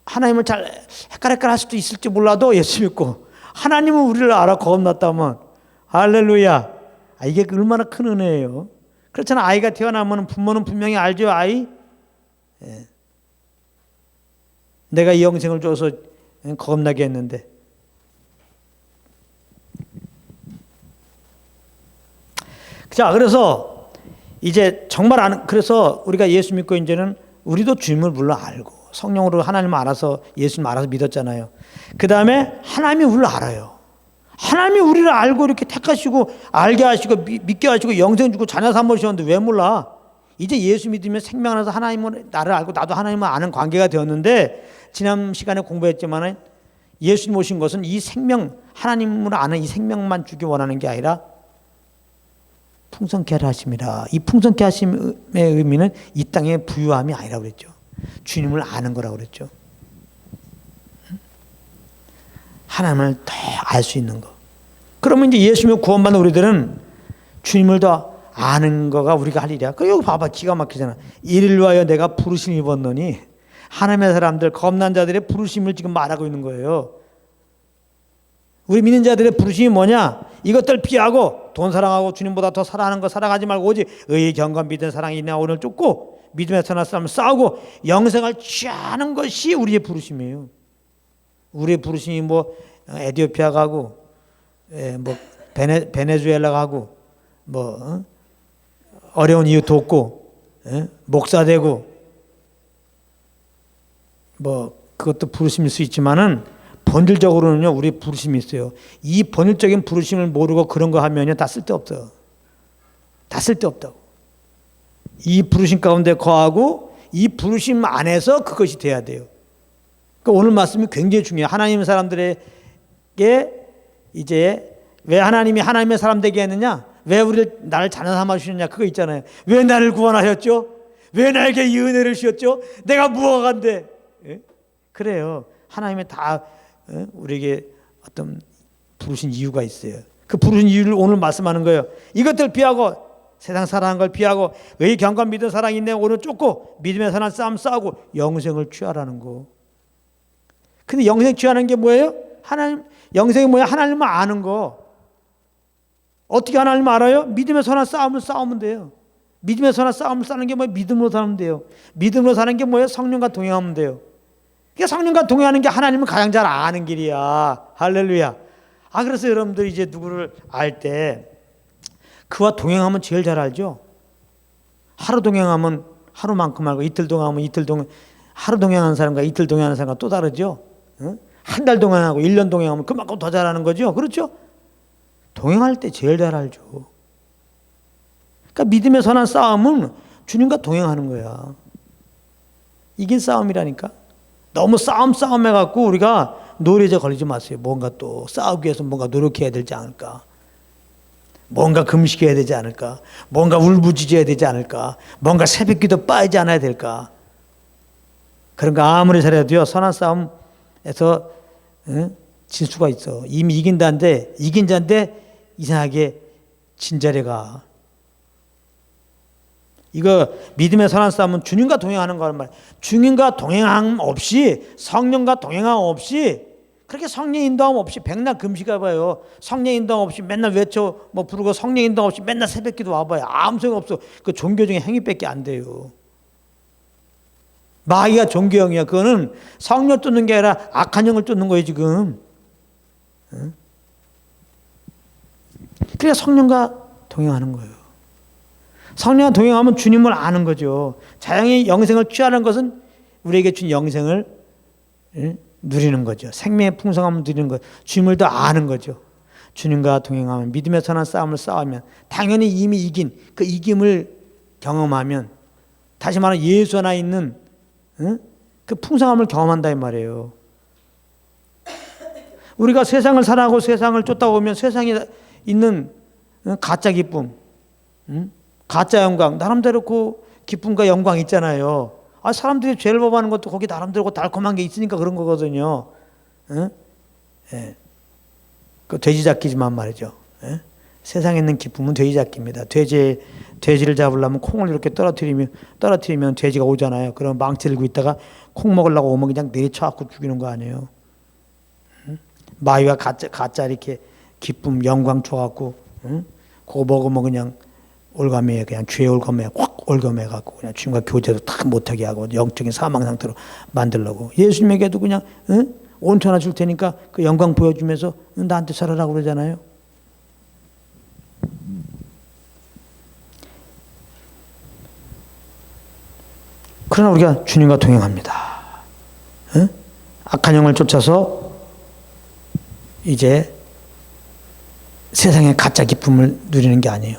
하나님을 잘 헷갈헷갈 할 수도 있을지 몰라도 예수 믿고 하나님은 우리를 알아 겁났다면 할렐루야. 이게 얼마나 큰 은혜예요. 그렇잖아. 아이가 태어나면 부모는 분명히 알죠. 아이. 내가 이 영생을 줘서 겁나게 했는데. 자, 그래서 이제 정말 그래서 우리가 예수 믿고 이제는 우리도 주님을 물론 알고 성령으로 하나님을 알아서 예수님 알아서 믿었잖아요. 그 다음에 하나님이 우리를 알아요. 하나님이 우리를 알고 이렇게 택하시고 알게 하시고 믿게 하시고 영생 주고 자녀 삼으셨는데 왜 몰라? 이제 예수 믿으면 생명 안에서 하나님은 나를 알고 나도 하나님을 아는 관계가 되었는데 지난 시간에 공부했지만 예수님 오신 것은 이 생명 하나님을 아는 이 생명만 주기 원하는 게 아니라 풍성케 하심이라. 이 풍성케 하심의 의미는 이 땅의 부유함이 아니라고 그랬죠. 주님을 아는 거라고 그랬죠. 하나님을 더 알 수 있는 거. 그러면 이제 예수 믿고 구원받는 우리들은 주님을 더 아는 거가 우리가 할 일이야. 그 여기 봐봐, 기가 막히잖아. 이를 위하여 내가 부르심 입었노니. 하나님의 사람들, 겁난 자들의 부르심을 지금 말하고 있는 거예요. 우리 믿는 자들의 부르심이 뭐냐? 이것들 피하고 돈 사랑하고 주님보다 더 사랑하는 거 사랑하지 말고 오직 의의 경건 믿음 사랑이 내 오늘 쫓고 믿음의 선한 싸움을 싸우고 영생을 취하는 것이 우리의 부르심이에요. 우리의 부르심이 뭐 에티오피아 가고 뭐 베네수엘라 가고 뭐 어려운 이유 돕고 목사 되고 뭐 그것도 부르심일 수 있지만은 본질적으로는요 우리 부르심이 있어요. 이 본질적인 부르심을 모르고 그런 거 하면요 다 쓸데없어. 다 쓸데없다고. 이 부르심 가운데 거하고 이 부르심 안에서 그것이 돼야 돼요. 그러니까 오늘 말씀이 굉장히 중요해요. 하나님 사람들에게 이제 왜 하나님이 하나님의 사람 되게 했느냐? 왜 나를 자녀 삼아 주셨냐? 그거 있잖아요. 왜 나를 구원하셨죠? 왜 나에게 이 은혜를 주셨죠? 내가 무엇가 간데? 그래요. 하나님이 다 우리에게 어떤 부르신 이유가 있어요. 그 부르신 이유를 오늘 말씀하는 거예요. 이것들 피하고 세상 사랑하는 걸 피하고 의 경건 믿음 사랑이 있네 오늘 쫓고 믿음의 선한 싸움 싸우고 영생을 취하라는 거. 근데 영생 취하는 게 뭐예요? 하나님 영생이 뭐예요? 하나님을 아는 거. 어떻게 하나님을 알아요? 믿음의 선한 싸움을 싸우면 돼요. 믿음의 선한 싸움을 싸는 게 뭐예요? 믿음으로 사는 돼요. 믿음으로 사는 게 뭐예요? 성령과 동행하면 돼요. 그러니까 성령과 동행하는 게 하나님을 가장 잘 아는 길이야. 할렐루야. 그래서 여러분들 이제 누구를 알 때 그와 동행하면 제일 잘 알죠. 하루 동행하면 하루만큼 알고 이틀 동행하면 이틀 동행. 하루 동행하는 사람과 이틀 동행하는 사람과 또 다르죠. 한 달 동행하고 1년 동행하면 그만큼 더 잘하는 거죠. 그렇죠? 동행할 때 제일 잘 알죠. 그러니까 믿음의 선한 싸움은 주님과 동행하는 거야. 이긴 싸움이라니까. 너무 싸움 해갖고 우리가 노래에 걸리지 마세요. 뭔가 또 싸우기 위해서 뭔가 노력해야 되지 않을까. 뭔가 금식해야 되지 않을까. 뭔가 울부짖어야 되지 않을까. 뭔가 새벽기도 빠지지 않아야 될까. 그런 거 아무리 잘해도요. 선한 싸움에서 질 수가 있어. 이미 이긴 자인데 이상하게 진자래가. 이거 믿음의 선한 싸움은 주님과 동행하는 거란 말이에요. 주님과 동행함 없이 성령과 동행함 없이 그렇게 성령 인도함 없이 백날 금식해 봐요. 성령 인도함 없이 맨날 외쳐 뭐 부르고 성령 인도함 없이 맨날 새벽기도 와봐요. 아무 소용 없어. 그 종교적인 행위밖에 안 돼요. 마귀가 종교형이야. 그거는 성령 쫓는 게 아니라 악한 영을 쫓는 거예요 지금. 그래야 성령과 동행하는 거예요. 성령과 동행하면 주님을 아는 거죠. 자양의 영생을 취하는 것은 우리에게 준 영생을 누리는 거죠. 생명의 풍성함을 누리는 것. 주님을 더 아는 거죠. 주님과 동행하면 믿음의 선한 싸움을 싸우면 당연히 이미 이긴 그 이김을 경험하면 다시 말하면 예수 안에 있는 그 풍성함을 경험한다 이 말이에요. 우리가 세상을 살아가고 세상을 쫓다 보면 세상에 있는 가짜 기쁨, 가짜 영광, 나름대로 그 기쁨과 영광 있잖아요. 사람들이 죄를 범하는 것도 거기 나름대로 달콤한 게 있으니까 그런 거거든요. 예. 그 돼지 잡기지만 말이죠. 예? 세상에 있는 기쁨은 돼지 잡기입니다. 돼지를 잡으려면 콩을 이렇게 떨어뜨리면 돼지가 오잖아요. 그럼 망치 들고 있다가 콩 먹으려고 오면 그냥 내리쳐갖고 죽이는 거 아니에요. 마귀가 가짜 이렇게 기쁨, 영광 줘갖고, 그거 먹으면 그냥 올가매에 그냥 죄의 올가매에 확 올가매갖고 그냥 주님과 교제도 다 못하게 하고 영적인 사망 상태로 만들려고. 예수님에게도 그냥, 온천 하나 줄 테니까 그 영광 보여주면서 나한테 살아라고 그러잖아요. 그러나 우리가 주님과 동행합니다. 악한 영을 쫓아서 이제 세상의 가짜 기쁨을 누리는 게 아니에요.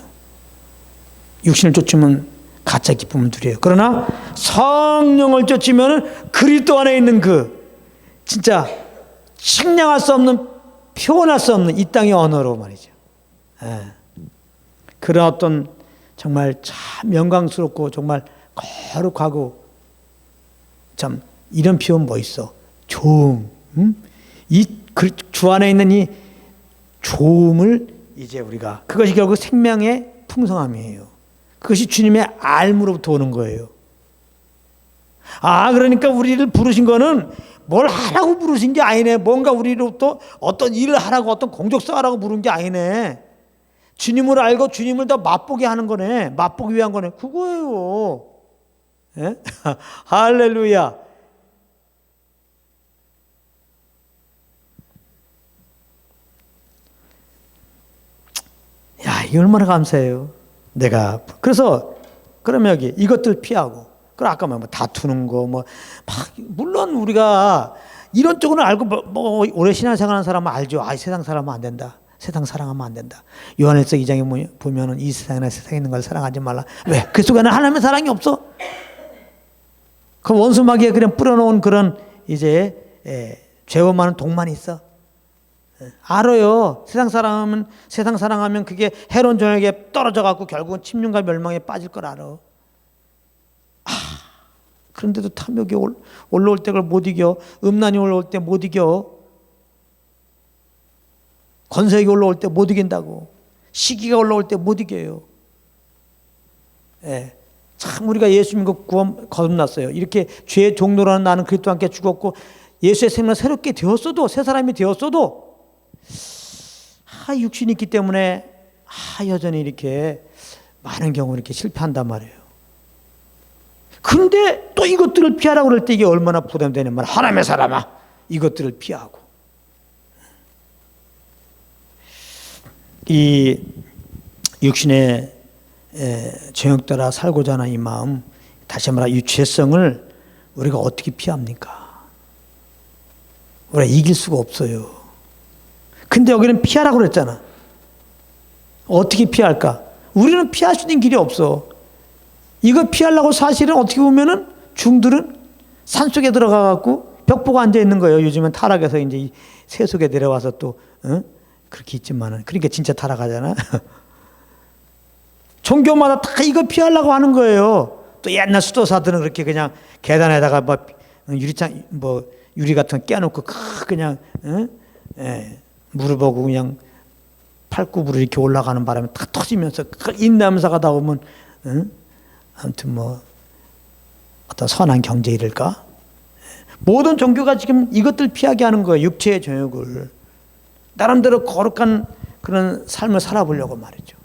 육신을 쫓으면 가짜 기쁨을 누려요. 그러나 성령을 쫓으면 그리스도 안에 있는 그 진짜 측량할 수 없는, 표현할 수 없는 이 땅의 언어로 말이죠. 그런 어떤 정말 참 영광스럽고 정말 거룩하고 참 이런 표현 뭐 있어? 조음. 이 주 안에 있는 이 조음을 이제 우리가, 그것이 결국 생명의 풍성함이에요. 그것이 주님의 알므로부터 오는 거예요. 그러니까 우리를 부르신 거는 뭘 하라고 부르신 게 아니네. 뭔가 우리로부터 어떤 일을 하라고, 어떤 공적성 하라고 부른 게 아니네. 주님을 알고 주님을 더 맛보게 하는 거네. 맛보기 위한 거네. 그거예요. 예? 할렐루야. 야, 이 얼마나 감사해요. 내가. 그래서, 그러면 여기 이것들 피하고, 그럼 아까 뭐 다투는 거, 물론 우리가 이런 쪽은 알고, 오래 신앙생활하는 사람은 알죠. 세상 사람은 안 된다. 세상 사랑하면 안 된다. 요한일서 2장에 보면은 이 세상이나 세상에 있는 걸 사랑하지 말라. 왜? 그 속에는 하나님의 사랑이 없어. 그 원수 마귀에 그냥 뿌려놓은 그런 이제 죄와 많은 독만 있어. 알아요. 세상 사랑하면 그게 해로운 종에게 떨어져 갖고 결국은 침륜과 멸망에 빠질 걸 알아. 그런데도 탐욕이 올라올 때 그걸 못 이겨. 음란이 올라올 때 못 이겨. 권세가 올라올 때 못 이긴다고. 시기가 올라올 때 못 이겨요. 참 우리가 예수 믿고 구원 거듭났어요. 이렇게 죄의 종로라는 나는 그리스도와 함께 죽었고 예수의 생명을 새롭게 되었어도, 새 사람이 되었어도 육신이 있기 때문에 여전히 이렇게 많은 경우 이렇게 실패한단 말이에요. 근데 또 이것들을 피하라고 그럴 때 이게 얼마나 부담되는 말. 하나님의 사람아, 이것들을 피하고. 이 육신의 정욕 따라 살고자 하는 이 마음, 다시 말해 이 죄성을 우리가 어떻게 피합니까? 우리가 이길 수가 없어요. 근데 여기는 피하라고 그랬잖아. 어떻게 피할까? 우리는 피할 수 있는 길이 없어. 이거 피하려고 사실은 어떻게 보면은 중들은 산속에 들어가갖고 벽 보고 앉아 있는 거예요. 요즘은 타락해서 이제 새 속에 내려와서 또, 그렇게 있지만은. 그러니까 진짜 타락하잖아. 종교마다 다 이거 피하려고 하는 거예요. 또 옛날 수도사들은 그렇게 그냥 계단에다가 유리 같은 거 깨놓고 그냥, 무릎하고 그냥 팔굽으로 이렇게 올라가는 바람에 탁 터지면서 인내하면서 가다 보면 아무튼 어떤 선한 경제 이럴까? 모든 종교가 지금 이것들 피하게 하는 거예요. 육체의 정욕을 나름대로 거룩한 그런 삶을 살아보려고 말이죠.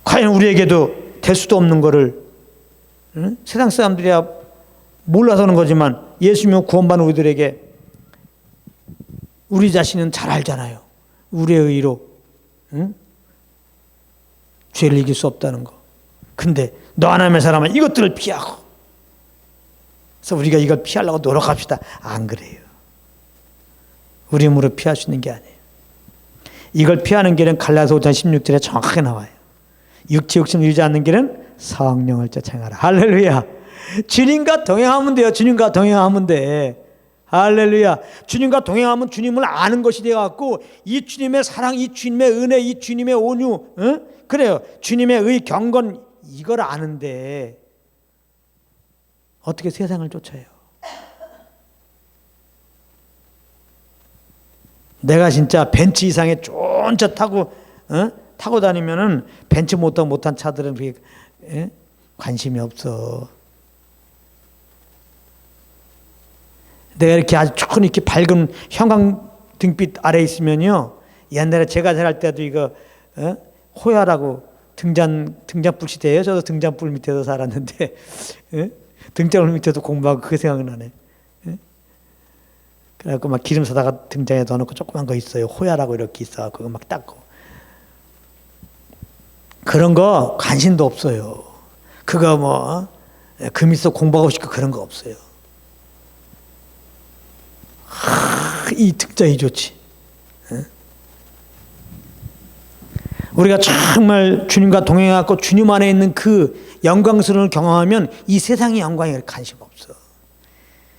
과연 우리에게도 될 수도 없는 거를 세상 사람들이야 몰라서는 거지만 예수 믿고 구원받은 우리들에게 우리 자신은 잘 알잖아요. 우리의 의로 죄를 이길 수 없다는 거. 근데 너 하나님의 사람은 이것들을 피하고. 그래서 우리가 이걸 피하려고 노력합시다. 안 그래요. 우리 힘으로 피할 수 있는 게 아니에요. 이걸 피하는 길은 갈라디아서 5장 16절에 정확하게 나와요. 육체 욕심을 이루지 않는 길은 성령을 쫓아가라. 할렐루야. 주님과 동행하면 돼요. 주님과 동행하면 돼. 할렐루야. 주님과 동행하면 주님을 아는 것이 되어갖고 이 주님의 사랑, 이 주님의 은혜, 이 주님의 온유, 그래요. 주님의 의, 경건 이걸 아는데 어떻게 세상을 쫓아요? 내가 진짜 벤츠 이상의 좋은 차 타고 다니면은 벤츠 못한 차들은 그게 관심이 없어. 내가 이렇게 아주 좋은 이렇게 밝은 형광등빛 아래 있으면요. 옛날에 제가 살할 때도 이거 호야라고 등잔불 시대예요. 저도 등잔불 밑에서 살았는데 등잔불 밑에서 공부하고 그게 생각나네. 그래갖고 막 기름 사다가 등장에 넣어놓고 조그만 거 있어요. 호야라고 이렇게 있어. 그거 막 닦고. 그런 거 관심도 없어요. 그거 뭐 금 있어 공부하고 싶고 그런 거 없어요. 이 등장이 좋지. 우리가 정말 주님과 동행하고 주님 안에 있는 그 영광스러움을 경험하면 이 세상의 영광에 관심 없어.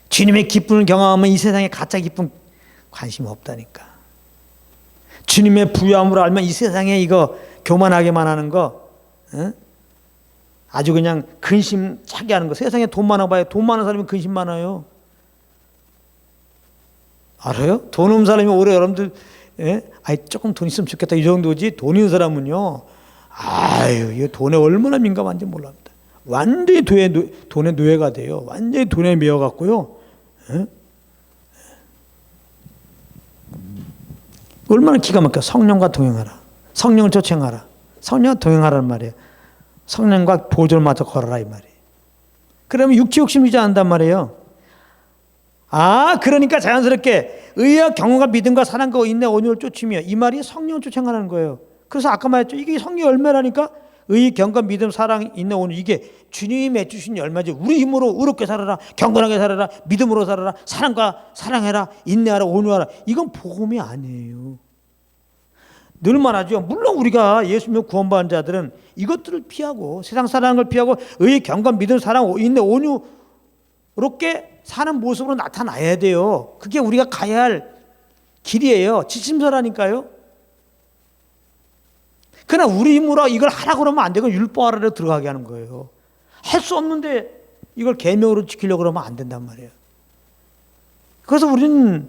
주님의 기쁨을 경험하면 이 세상에 가짜 기쁨 관심 없다니까. 주님의 부유함을 알면 이 세상에 이거 교만하게만 하는 거 아주 그냥 근심 차게 하는 거. 세상에 돈 많아 봐요. 돈 많은 사람이 근심 많아요. 알아요? 돈 없는 사람이 오래 여러분들 조금 돈 있으면 좋겠다 이 정도지. 돈 있는 사람은요. 이 돈에 얼마나 민감한지 몰랍니다. 완전히 돈의 노예가 돼요. 완전히 돈에 매여갖고요. 얼마나 기가 막혀. 성령과 동행하라. 성령을 쫓아가라. 성령과 동행하라는 말이에요. 성령과 보조를 맞춰 걸어라 이 말이에요. 그러면 육체 욕심이지 않는단 말이에요. 그러니까 자연스럽게 의와 경험과 믿음과 사랑과 인내 온유를 쫓으며 이 말이 성령을 쫓아가는 거예요. 그래서 아까 말했죠. 이게 성령의 열매라니까. 의, 경건, 믿음, 사랑, 인내, 온유. 이게 주님이 맺주신 열매지. 우리 힘으로 의롭게 살아라, 경건하게 살아라, 믿음으로 살아라, 사랑해라, 인내하라, 온유하라. 이건 복음이 아니에요. 늘 말하죠. 물론 우리가 예수 믿고 구원받은 자들은 이것들을 피하고 세상 사랑을 피하고 의, 경건, 믿음, 사랑, 인내, 온유롭게 사는 모습으로 나타나야 돼요. 그게 우리가 가야 할 길이에요. 지침서라니까요. 그러나 우리 힘으로 이걸 하라고 그러면 안 되고 율법 아래로 들어가게 하는 거예요. 할 수 없는데 이걸 계명으로 지키려고 그러면 안 된단 말이에요. 그래서 우리는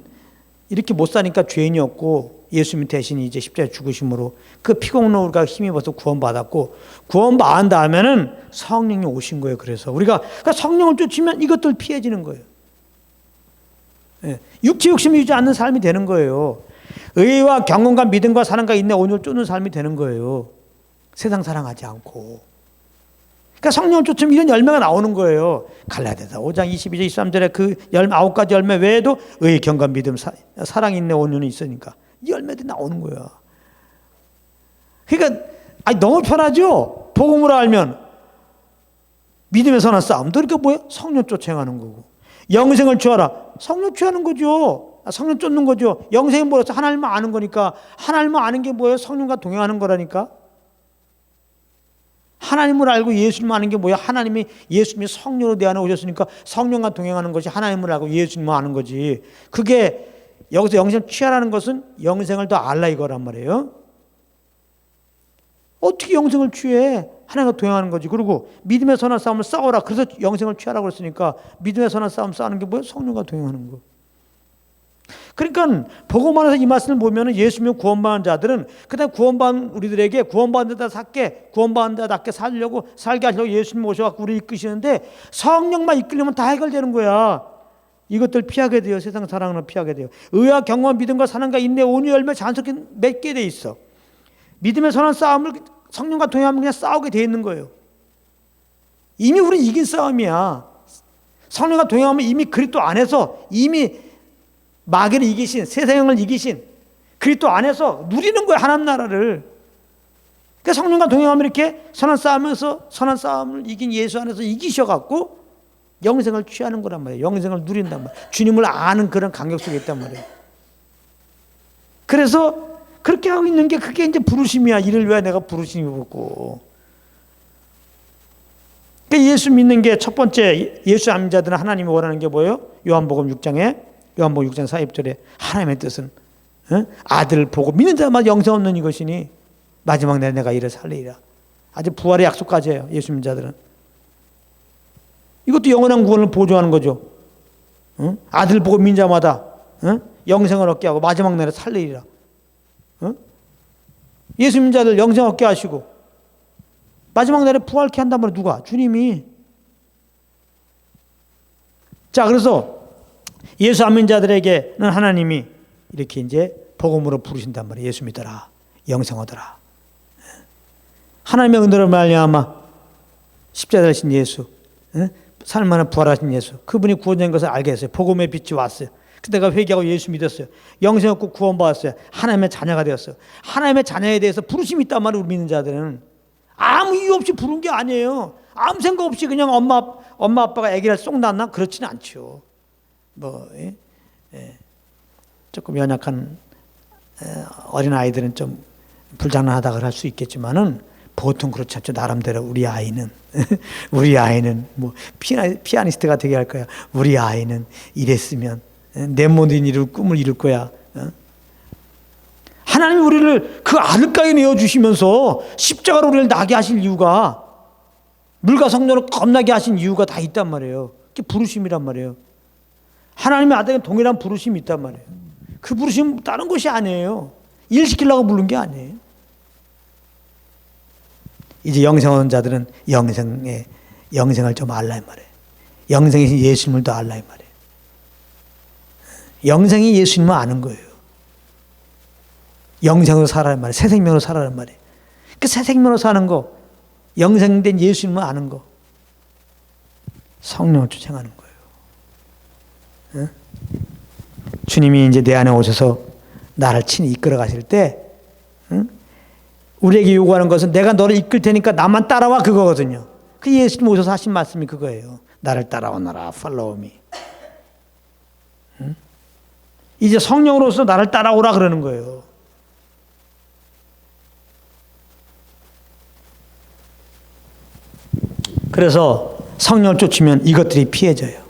이렇게 못 사니까 죄인이 없고 예수님 대신에 이제 십자가에 죽으심으로 그 피공로 우리가 힘입어서 구원받았고 구원받은 다음에는 성령이 오신 거예요. 그래서 우리가 성령을 쫓으면 이것들 피해지는 거예요. 육체 욕심이 유지 않는 삶이 되는 거예요. 의와 경건과 믿음과 사랑과 인내 온유를 쫓는 삶이 되는 거예요. 세상 사랑하지 않고. 그러니까 성령을 쫓으면 이런 열매가 나오는 거예요. 갈라디아서 5장 22절 23절에 그 9가지 열매 외에도 의, 경건, 믿음, 사랑, 인내, 온유는 있으니까 이 열매들이 나오는 거야. 그러니까 너무 편하죠. 복음으로 알면 믿음의 선한 싸움. 그러니까 뭐예요? 성령 쫓아가는 거고. 영생을 취하라. 성령 취하는 거죠. 성령 쫓는 거죠. 영생이 뭐라서 하나님만 아는 거니까. 하나님만 아는 게 뭐예요? 성령과 동행하는 거라니까. 하나님을 알고 예수님을 아는 게 뭐예요? 예수님이 성령으로 내 안에 오셨으니까 성령과 동행하는 것이 하나님을 알고 예수님을 아는 거지. 그게 여기서 영생을 취하라는 것은 영생을 더 알라 이거란 말이에요. 어떻게 영생을 취해? 하나님과 동행하는 거지. 그리고 믿음의 선한 싸움을 싸워라. 그래서 영생을 취하라고 그랬으니까 믿음의 선한 싸움 싸우는 게 뭐예요? 성령과 동행하는 거. 그러니까 복음 안에서 이 말씀을 보면 예수님 구원받은 자들은 그다음 구원받은 우리들에게 구원받은 자답게 살게 하려고 예수님 오셔서 우리 이끄시는데 성령만 이끌려면 다 해결되는 거야. 이것들 피하게 돼요. 세상 사랑은 피하게 돼요. 의와 경건, 믿음과 사랑과 인내, 온유 열매 자연스럽게 맺게 돼 있어. 믿음의 선한 싸움을 성령과 동행하면 그냥 싸우게 돼 있는 거예요. 이미 우리 이긴 싸움이야. 성령과 동행하면 이미 그리스도 안에서 이미 마귀를 이기신, 세상을 이기신 그리스도 안에서 누리는 거예요. 하나님 나라를. 그러니까 성령과 동행하면 이렇게 선한 싸움을 이긴 예수 안에서 이기셔갖고 영생을 취하는 거란 말이에요. 영생을 누린단 말이에요. 주님을 아는 그런 간격 속에 있단 말이에요. 그래서 그렇게 하고 있는 게 그게 이제 부르심이야. 이를 위하여 내가 부르심이 없고. 그러니까 예수 믿는 게 첫 번째, 예수 안 믿는 자들은 하나님이 원하는 게 뭐예요? 요한복음 6장 40절에 하나님의 뜻은 아들을 보고 믿는 자마다 영생 얻는 이것이니 마지막 날에 내가 이를 살리리라. 아주 부활의 약속까지예요. 예수 믿는 자들은. 이것도 영원한 구원을 보조하는 거죠. 아들 보고 믿는 자마다 영생을 얻게 하고 마지막 날에 살리리라. 어? 예수 믿는 자들 영생 얻게 하시고 마지막 날에 부활케 한단 말이에요. 누가? 주님이. 자, 그래서 예수 안 믿는 자들에게는 하나님이 이렇게 이제 복음으로 부르신단 말이에요. 예수 믿어라. 영생 얻어라. 하나님의 은혜로 말미암아 십자가 되신 예수, 살만한 부활하신 예수, 그분이 구원된 것을 알게 했어요. 복음의 빛이 왔어요. 그때가 회개하고 예수 믿었어요. 영생 얻고 구원받았어요. 하나님의 자녀가 되었어요. 하나님의 자녀에 대해서 부르심이 있단 말이에요. 우리 믿는 자들은 아무 이유 없이 부른 게 아니에요. 아무 생각 없이 그냥 엄마 아빠가 아기를 쏙 낳나? 그렇지는 않죠. 조금 연약한 어린 아이들은 좀 불장난하다고 할 수 있겠지만은 보통 그렇지 않죠. 나름대로 우리 아이는 뭐 피아니스트가 되게 할 거야. 우리 아이는 이랬으면 내 모든 꿈을 이룰 거야. 하나님이 우리를 그 아들까지 내어주시면서 십자가로 우리를 나게 하실 이유가, 물과 성령으로 겁나게 하신 이유가 다 있단 말이에요. 그게 부르심이란 말이에요. 하나님의 아들에게 동일한 부르심이 있단 말이에요. 그 부르심은 다른 것이 아니에요. 일 시키려고 부른 게 아니에요. 이제 영생 얻은 자들은 영생을 좀 알라 이 말이에요. 영생이신 예수님을 더 알라 이 말이에요. 영생이 예수님을 아는 거예요. 영생으로 살아란 말이에요. 새 생명으로 살아란 말이에요. 그 새 생명으로 사는 거, 영생된 예수님을 아는 거, 성령을 쫓아가는 거예요. 주님이 이제 내 안에 오셔서 나를 친히 이끌어 가실 때, 우리에게 요구하는 것은 내가 너를 이끌 테니까 나만 따라와, 그거거든요. 그 예수님 오셔서 하신 말씀이 그거예요. 나를 따라오너라, follow me. 이제 성령으로서 나를 따라오라 그러는 거예요. 그래서 성령을 쫓으면 이것들이 피해져요.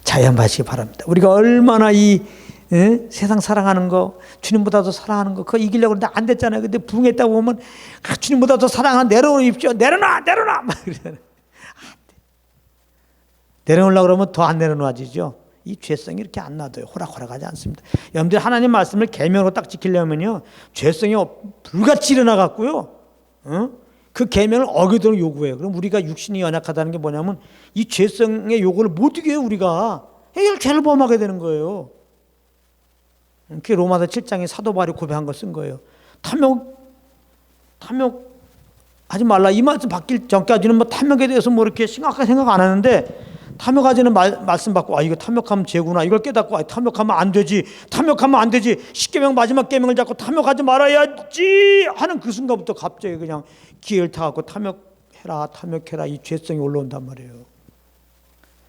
자연하시기 바랍니다. 우리가 얼마나 세상 사랑하는 거, 주님보다 더 사랑하는 거, 그거 이기려고 그러는데 안 됐잖아요. 근데 부흥했다고 보면 주님보다 더 사랑하는 내려놓으십시오. 내려놔! 막 그러잖아요. 내려놓으려고 그러면 더 안 내려놓아지죠. 이 죄성이 이렇게 안 놔둬요. 호락호락하지 않습니다. 여러분들 하나님 말씀을 계명으로 딱 지키려면요, 죄성이 불같이 일어나갖고요, 그 계명을 어기도록 요구해요. 그럼 우리가 육신이 연약하다는 게 뭐냐면 이 죄성의 요구를 못 이겨요. 우리가 이걸 죄를 범하게 되는 거예요. 그게 로마서 7장에 사도 바울이 고백한 걸 쓴 거예요. 탐욕하지 말라. 이 말씀 받길 전까지는 뭐 탐욕에 대해서 뭐 이렇게 심각하게 생각 안 하는데, 탐욕하지는 말씀 받고, 이거 탐욕하면 죄구나, 이걸 깨닫고, 탐욕하면 안 되지, 십계명 마지막 계명을 잡고 탐욕하지 말아야지 하는 그 순간부터 갑자기 그냥 기회를 타갖고 탐욕해라 이 죄성이 올라온단 말이에요.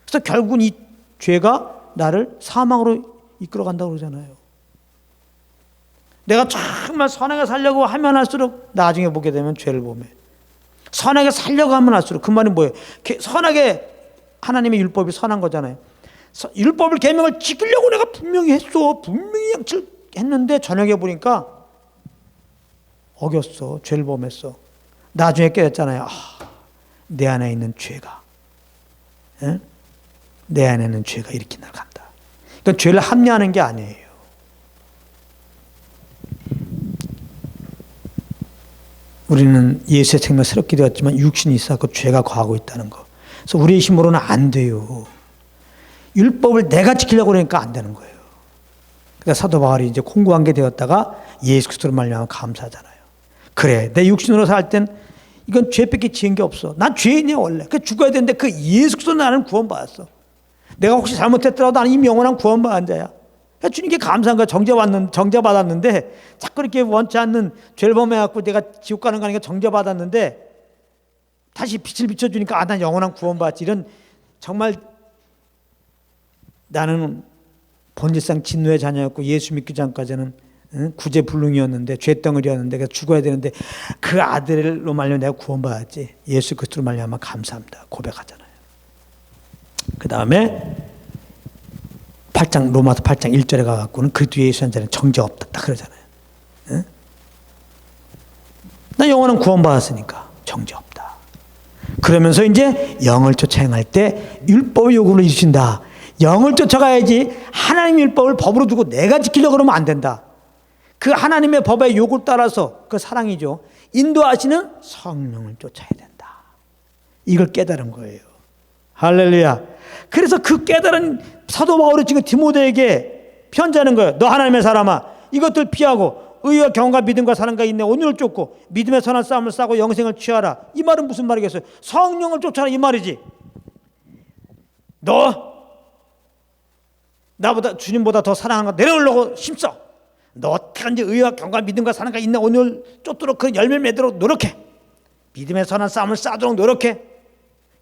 그래서 결국은 이 죄가 나를 사망으로 이끌어간다고 그러잖아요. 내가 정말 선하게 살려고 하면 할수록 나중에 보게 되면 죄를 범해. 선하게 살려고 하면 할수록, 그 말이 뭐예요? 선하게, 하나님의 율법이 선한 거잖아요. 율법을 계명을 지키려고 내가 분명히 했어. 분명히 했는데 저녁에 보니까 어겼어. 죄를 범했어. 나중에 깨닫잖아요. 내 안에 있는 죄가, 내 안에 있는 죄가 이렇게 날 간다. 그러니까 죄를 합리화하는 게 아니에요. 우리는 예수의 생명 새롭게 되었지만 육신이 있어서 죄가 거하고 있다는 거. 그래서 우리의 힘으로는 안 돼요. 율법을 내가 지키려고 그러니까 안 되는 거예요. 그러니까 사도 바울이 이제 공고한 게 되었다가 예수 그리스도로 말미암아 감사하잖아요. 그래, 내 육신으로 살 땐 이건 죄밖에 지은 게 없어. 난 죄인이야 원래. 그 죽어야 되는데 그 예수 그리스도 나는 구원받았어. 내가 혹시 잘못했더라도 나는 이 영원한 구원받은 자야. 주님께 감사한 거야. 정죄받았는데 자꾸 이렇게 원치 않는 죄를 범해갖고 내가 지옥 가는 거 아니까 정죄받았는데 다시 빛을 비춰주니까 난 영원한 구원받지. 이런, 정말 나는 본질상 진노의 자녀였고 예수 믿기 전까지는 구제불능이었는데 죄덩어리였는데 그래서 죽어야 되는데 그 아들로 말미암아 내가 구원받았지. 예수 그리스도로 말미암아 감사합니다. 고백하잖아요. 그 다음에 로마서 8장 1절에 가갖고는 그 뒤에 예수한 자는 정죄 없다 딱 그러잖아요. 나 영원한 구원받았으니까 정죄 없다. 그러면서 이제 영을 쫓아 행할 때 율법의 요구를 이루신다. 영을 쫓아가야지 하나님의 율법을 법으로 두고 내가 지키려고 그러면 안 된다. 그 하나님의 법의 요구를 따라서 그 사랑이죠. 인도하시는 성령을 쫓아야 된다. 이걸 깨달은 거예요. 할렐루야. 그래서 그 깨달은 사도 바울이 지금 디모데에게 편지하는 거예요. 너 하나님의 사람아, 이것들 피하고 의와 경과 믿음과 사랑과 인내 온유를 쫓고 믿음의 선한 싸움을 싸고 영생을 취하라. 이 말은 무슨 말이겠어요? 성령을 쫓아라 이 말이지. 너 나보다 주님보다 더 사랑하는 거 내려오려고 힘써. 너 어떻게든지 의와 경과 믿음과 사랑과 인내 온유를 쫓도록 그 열매를 맺도록 노력해. 믿음의 선한 싸움을 싸도록 노력해.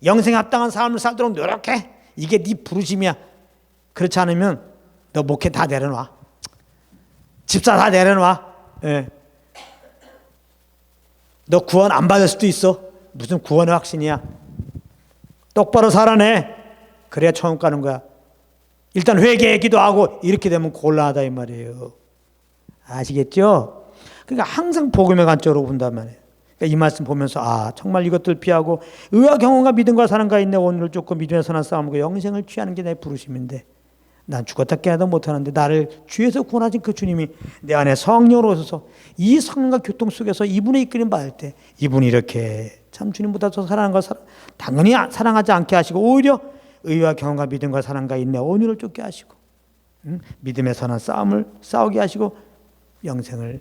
영생에 합당한 삶을 살도록 노력해. 이게 네 부르심이야. 그렇지 않으면 너 목회 다 내려놔. 집사 다 내려놔. 예. 너 구원 안 받을 수도 있어. 무슨 구원의 확신이야. 똑바로 살아내. 그래야 처음 가는 거야. 일단 회개해 기도하고 이렇게 되면 곤란하다 이 말이에요. 아시겠죠? 그러니까 항상 복음의 관점으로 본단 말이에요. 그러니까 이 말씀 보면서 정말 이것들 피하고 의와 경험과 믿음과 사랑과 인내 온유를 쫓고 믿음의 선한 싸움과 영생을 취하는 게 내 부르심인데 난 죽었다 깨어나도 못하는데 나를 주에서 구원하신 그 주님이 내 안에 성령으로 오셔서 이 성령과 교통 속에서 이분의 이끌림 받을 때 이분이 이렇게 참 주님보다 더 사랑하는 걸 당연히 사랑하지 않게 하시고 오히려 의와 경험과 믿음과 사랑과 인내 온유를 쫓게 하시고 믿음의 선한 싸움을 싸우게 하시고 영생을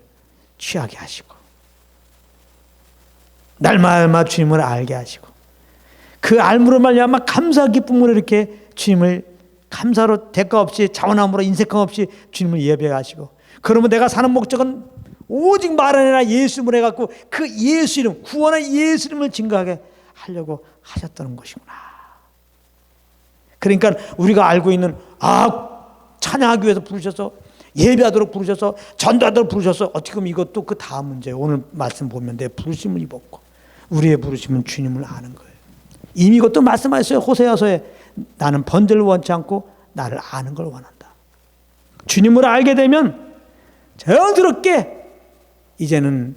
취하게 하시고 날마다 주님을 알게 하시고 그 알므로 말미암아 감사 기쁨으로 이렇게 주님을 감사로 대가 없이 자원함으로 인색함 없이 주님을 예배하시고 그러면 내가 사는 목적은 오직 말 아니라 예수님을 해갖고 그 예수 이름 구원의 예수 이름을 증거하게 하려고 하셨다는 것이구나. 그러니까 우리가 알고 있는 찬양하기 위해서 부르셔서 예배하도록 부르셔서 전도하도록 부르셔서 어떻게 보면 이것도 그 다음 문제예요. 오늘 말씀 보면 내 부르심을 입었고 우리의 부르심은 주님을 아는 거예요. 이미 이것도 말씀하셨어요. 호세아서에 나는 번제를 원치 않고 나를 아는 걸 원한다. 주님을 알게 되면 자연스럽게 이제는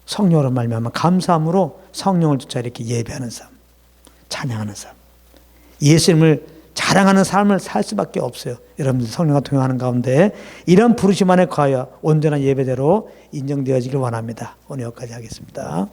성령으로 말미암아 감사함으로 성령을 쫓아 이렇게 예배하는 삶, 찬양하는 삶, 예수님을 자랑하는 삶을 살 수밖에 없어요. 여러분들 성령과 동행하는 가운데 이런 부르심 안에 거하여 온전한 예배대로 인정되어지길 원합니다. 오늘 여기까지 하겠습니다.